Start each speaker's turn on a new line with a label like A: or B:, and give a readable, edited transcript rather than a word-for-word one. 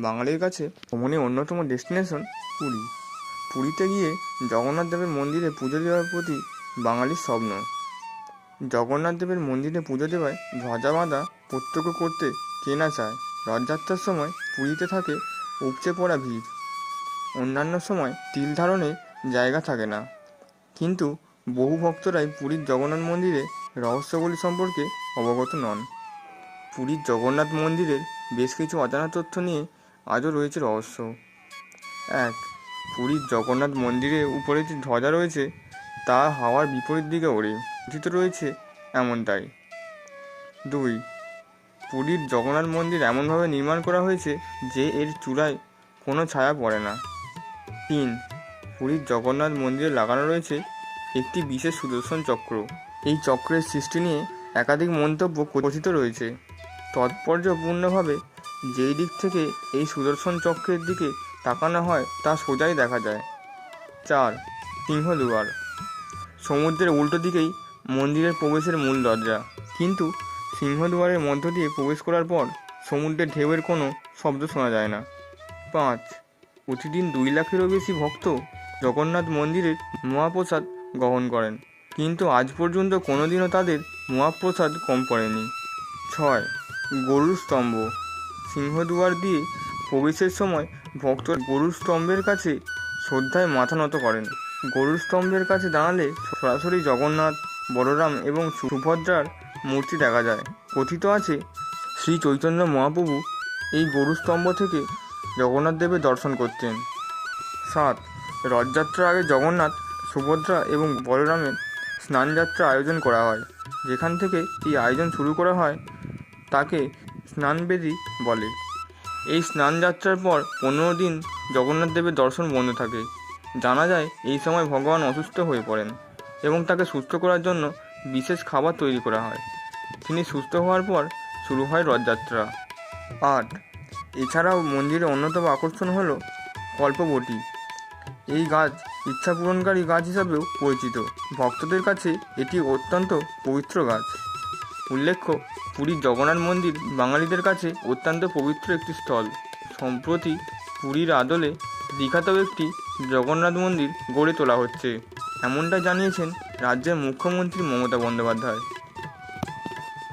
A: বাঙালির কাছে ভ্রমণের অন্যতম ডেস্টিনেশন পুরী। পুরীতে গিয়ে জগন্নাথ দেবের মন্দিরে পুজো দেওয়ার প্রতি বাঙালির স্বপ্ন। জগন্নাথ দেবের মন্দিরে পুজো দেওয়ায় ধ্বজা বাঁধা প্রত্যক্ষ করতে কে না চায়। রথযাত্রার সময় পুরীতে থাকে উপচে পড়া ভিড়। অন্যান্য সময় তিল ধারণে জায়গা থাকে না, কিন্তু বহু ভক্তরাই পুরীর জগন্নাথ মন্দিরে রহস্যগুলি সম্পর্কে অবগত নন। পুরীর জগন্নাথ মন্দিরের বেশ কিছু অজানা তথ্য নিয়ে আজও রয়েছে রহস্য। 1. পুরীর জগন্নাথ মন্দিরের উপরে যে ধ্বজা রয়েছে তা হাওয়ার বিপরীত দিকে ওড়ে, কথিত রয়েছে এমনটাই। 2. পুরীর জগন্নাথ মন্দির এমনভাবে নির্মাণ করা হয়েছে যে এর চূড়ায় কোনো ছায়া পড়ে না। 3. পুরীর জগন্নাথ মন্দিরে লাগানো রয়েছে একটি বিশেষ সুদর্শন চক্র। এই চক্রের সৃষ্টি নিয়ে একাধিক মন্তব্য কথিত রয়েছে। তাৎপর্যপূর্ণভাবে যেই দিক থেকে এই সুদর্শন চক্রের দিকে তাকানো হয় তা সোজাই দেখা যায়। 4. সিংহদুয়ার। সমুদ্রের উল্টো দিকেই মন্দিরের প্রবেশের মূল দরজা, কিন্তু সিংহদুয়ারের মধ্য দিয়ে প্রবেশ করার পর সমুদ্রের ঢেউয়ের কোনো শব্দ শোনা যায় না। 5. প্রতিদিন 2 লাখেরও বেশি ভক্ত জগন্নাথ মন্দিরের মহাপ্রসাদ গ্রহণ করেন, কিন্তু আজ পর্যন্ত কোনোদিনও তাদের মহাপ্রসাদ কম পড়েনি। 6. গরুর স্তম্ভ। সিংহদুয়ার দিয়ে প্রবেশের সময় ভক্তরা গরুর স্তম্ভের কাছে শ্রদ্ধায় মাথা নত করেন। গরুর স্তম্ভের কাছে দাঁড়ালে সরাসরি জগন্নাথ, বলরাম এবং সুভদ্রার মূর্তি দেখা যায়। কথিত আছে শ্রী চৈতন্য মহাপ্রভু এই গরুর স্তম্ভ থেকে জগন্নাথ দেবের দর্শন করতেন। 7. রথযাত্রার আগে জগন্নাথ, সুভদ্রা এবং বলরামের স্নানযাত্রা আয়োজন করা হয়। যেখান থেকে এই আয়োজন শুরু করা হয় তাকে স্নানবেদী বলে। এই স্নানযাত্রার পর 15 দিন জগন্নাথ দেবের দর্শন বন্ধ থাকে। জানা যায় এই সময় ভগবান অসুস্থ হয়ে পড়েন এবং তাকে সুস্থ করার জন্য বিশেষ খাবার তৈরি করা হয়। তিনি সুস্থ হওয়ার পর শুরু হয় রথযাত্রা। 8. এছাড়াও মন্দিরের অন্যতম আকর্ষণ হলো কল্পবটী। এই গাছ ইচ্ছা পূরণকারী গাছ হিসাবেও পরিচিত। ভক্তদের কাছে এটি অত্যন্ত পবিত্র গাছ। উল্লেখ্য, পুরীর জগন্নাথ মন্দির বাঙালিদের কাছে অত্যন্ত পবিত্র একটি স্থল। সম্প্রতি পুরীর আদলে দীঘাতেও একটি জগন্নাথ মন্দির গড়ে তোলা হচ্ছে, এমনটা জানিয়েছেন রাজ্যের মুখ্যমন্ত্রী মমতা বন্দ্যোপাধ্যায়।